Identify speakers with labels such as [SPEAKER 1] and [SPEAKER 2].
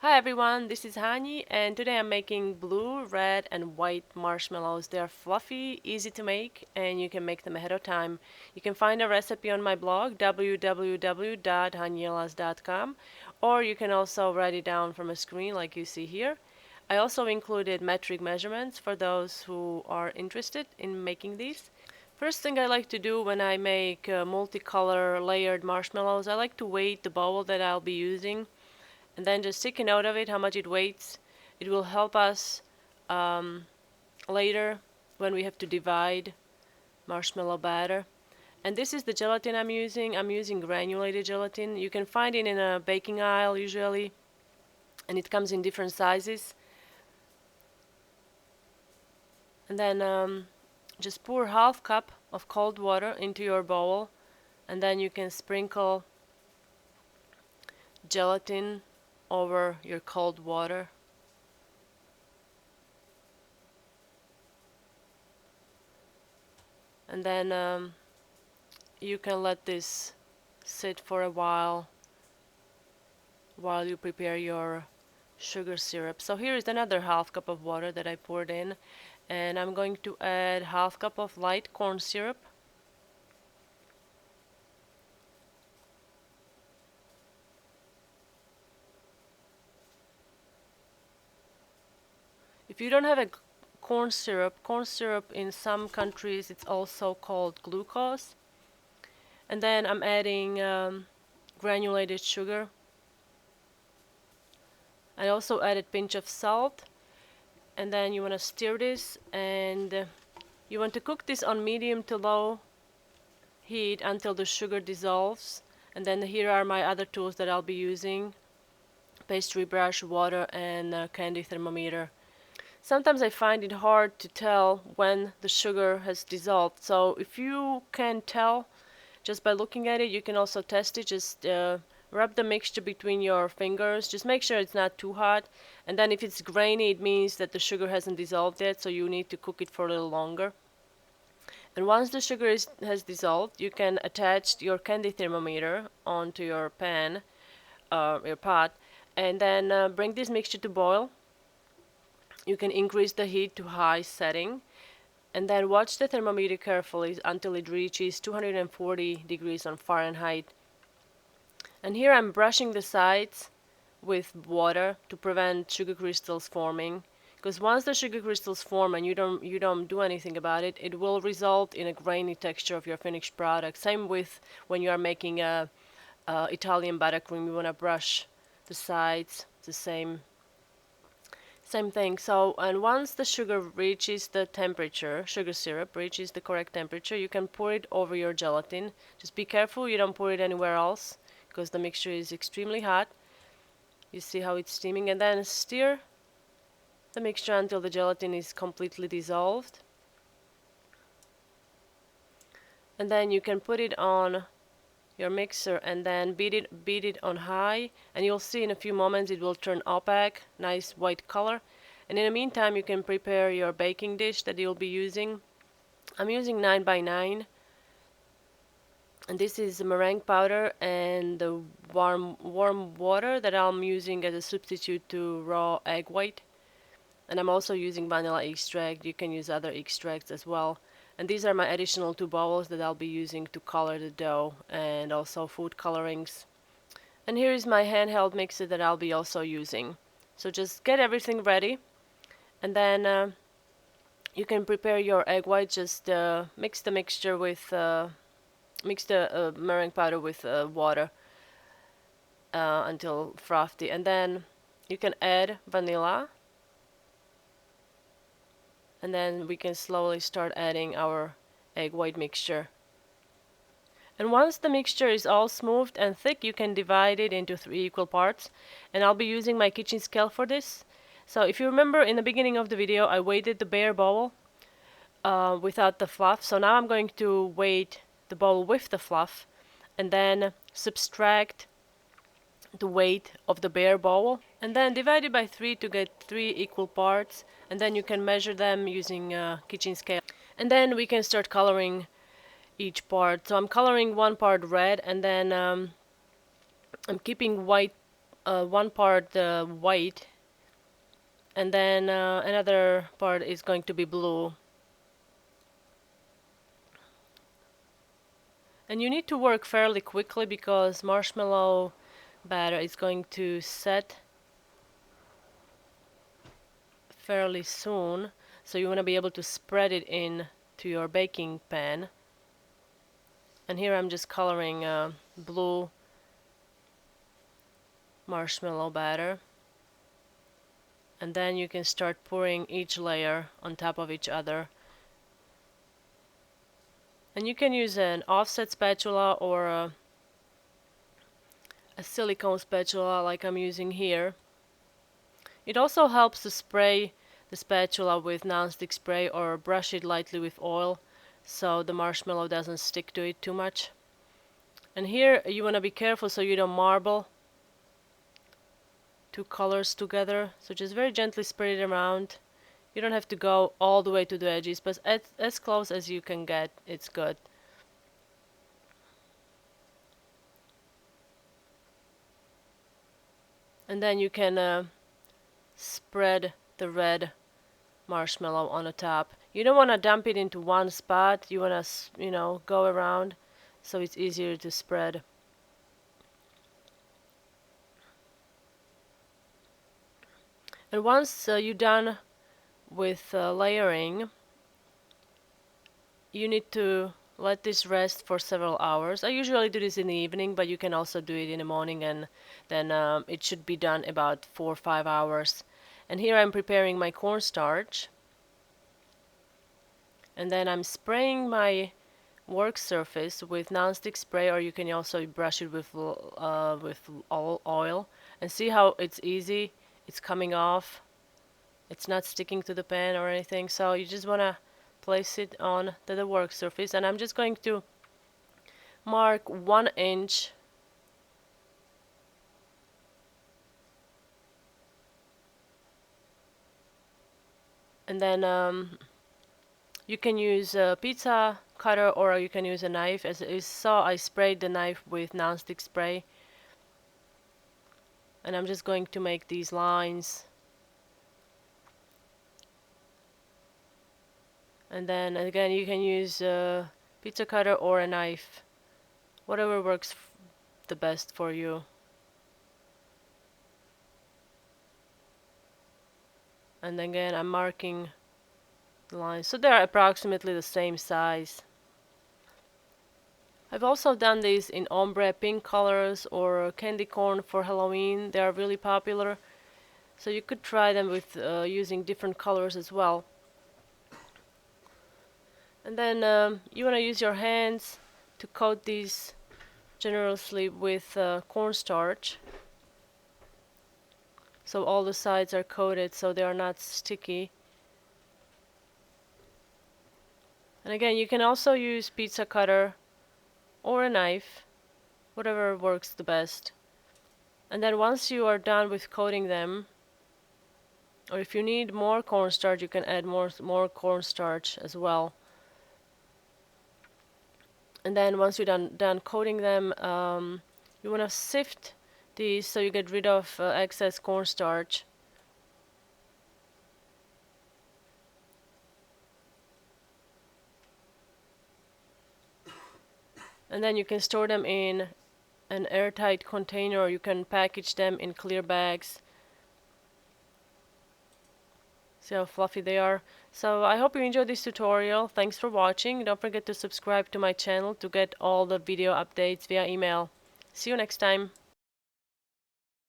[SPEAKER 1] Hi everyone, this is Hani and today I'm making blue, red and white marshmallows. They are fluffy, easy to make, and you can make them ahead of time. You can find a recipe on my blog www.hanielas.com, or you can also write it down from a screen like you see here. I also included metric measurements for those who are interested in making these. First thing I like to do when I make multicolor layered marshmallows, I like to weight the bowl that I'll be using and then just take a note of it, how much it weighs. It will help us later when we have to divide marshmallow batter. And this is the gelatin I'm using. I'm using granulated gelatin. You can find it in a baking aisle usually, and it comes in different sizes. And then just pour half cup of cold water into your bowl, and then you can sprinkle gelatin over your cold water. And then you can let this sit for a while you prepare your sugar syrup. So here is another half cup of water that I poured in, and I'm going to add half cup of light corn syrup. If you don't have a corn syrup in some countries it's also called glucose. And then I'm adding granulated sugar. I also added a pinch of salt, and then you want to stir this, and you want to cook this on medium to low heat until the sugar dissolves. And then here are my other tools that I'll be using: pastry brush, water, and candy thermometer. Sometimes I find it hard to tell when the sugar has dissolved, so if you can tell just by looking at it, you can also test it. Just rub the mixture between your fingers. Just make sure it's not too hot. And then if it's grainy, it means that the sugar hasn't dissolved yet, so you need to cook it for a little longer. And once the sugar has dissolved, you can attach your candy thermometer onto your pan, your pot, and then bring this mixture to boil. You can increase the heat to high setting, and then watch the thermometer carefully until it reaches 240 degrees on Fahrenheit. And here I'm brushing the sides with water to prevent sugar crystals forming, because once the sugar crystals form and you don't do anything about it, it will result in a grainy texture of your finished product. Same with when you are making a Italian buttercream, you want to brush the sides. The same thing. So, and once the sugar reaches the temperature, sugar syrup reaches the correct temperature, you can pour it over your gelatin. Just be careful you don't pour it anywhere else, because the mixture is extremely hot. You see how it's steaming, and then stir the mixture until the gelatin is completely dissolved. And then you can put it on your mixer and then beat it on high, and you'll see in a few moments it will turn opaque, nice white color. And in the meantime you can prepare your baking dish that you'll be using. I'm using 9x9, and this is meringue powder and the warm water that I'm using as a substitute to raw egg white. And I'm also using vanilla extract. You can use other extracts as well. And these are my additional 2 bowls that I'll be using to color the dough, and also food colorings. And here is my handheld mixer that I'll be also using. So just get everything ready, and then you can prepare your egg white. Just mix the mixture with mix the meringue powder with water until frothy, and then you can add vanilla, and then we can slowly start adding our egg white mixture. And once the mixture is all smooth and thick, you can divide it into 3 equal parts, and I'll be using my kitchen scale for this. So if you remember in the beginning of the video, I weighted the bare bowl without the fluff. So now I'm going to weight the bowl with the fluff, and then subtract the weight of the bare bowl, and then divide it by 3 to get 3 equal parts, and then you can measure them using a kitchen scale. And then we can start coloring each part. So I'm coloring one part red, and then I'm keeping white one part white, and then another part is going to be blue. And you need to work fairly quickly because marshmallow batter is going to set fairly soon, so you want to be able to spread it in to your baking pan. And here I'm just coloring blue marshmallow batter, and then you can start pouring each layer on top of each other. And you can use an offset spatula or a silicone spatula like I'm using here. It also helps to spray the spatula with nonstick spray or brush it lightly with oil so the marshmallow doesn't stick to it too much. And here you want to be careful so you don't marble two colors together, so just very gently spread it around. You don't have to go all the way to the edges, but as close as you can get, it's good. And then you can spread the red marshmallow on the top. You don't want to dump it into one spot. You want to, go around so it's easier to spread. And once you're done with layering, you need to let this rest for several hours. I usually do this in the evening, but you can also do it in the morning, and then it should be done about 4 or 5 hours. And here I'm preparing my cornstarch, and then I'm spraying my work surface with nonstick spray, or you can also brush it with oil, and see how it's easy. It's coming off. It's not sticking to the pan or anything, so you just want to place it on the work surface. And I'm just going to mark 1 inch and then you can use a pizza cutter or you can use a knife. As you saw, I sprayed the knife with nonstick spray, and I'm just going to make these lines. And then again, you can use a pizza cutter or a knife, whatever works the best for you. And again, I'm marking the lines so they're approximately the same size. I've also done this in ombre pink colors or candy corn for Halloween. They are really popular, so you could try them with using different colors as well. And then you want to use your hands to coat these generously with cornstarch, so all the sides are coated so they are not sticky. And again, you can also use pizza cutter or a knife, whatever works the best. And then once you are done with coating them, or if you need more cornstarch, you can add more cornstarch as well. And then once you're done coating them, you want to sift these so you get rid of excess cornstarch. And then you can store them in an airtight container, or you can package them in clear bags. See how fluffy they are. So I hope you enjoyed this tutorial. Thanks for watching. Don't forget to subscribe to my channel to get all the video updates via email. See you next time.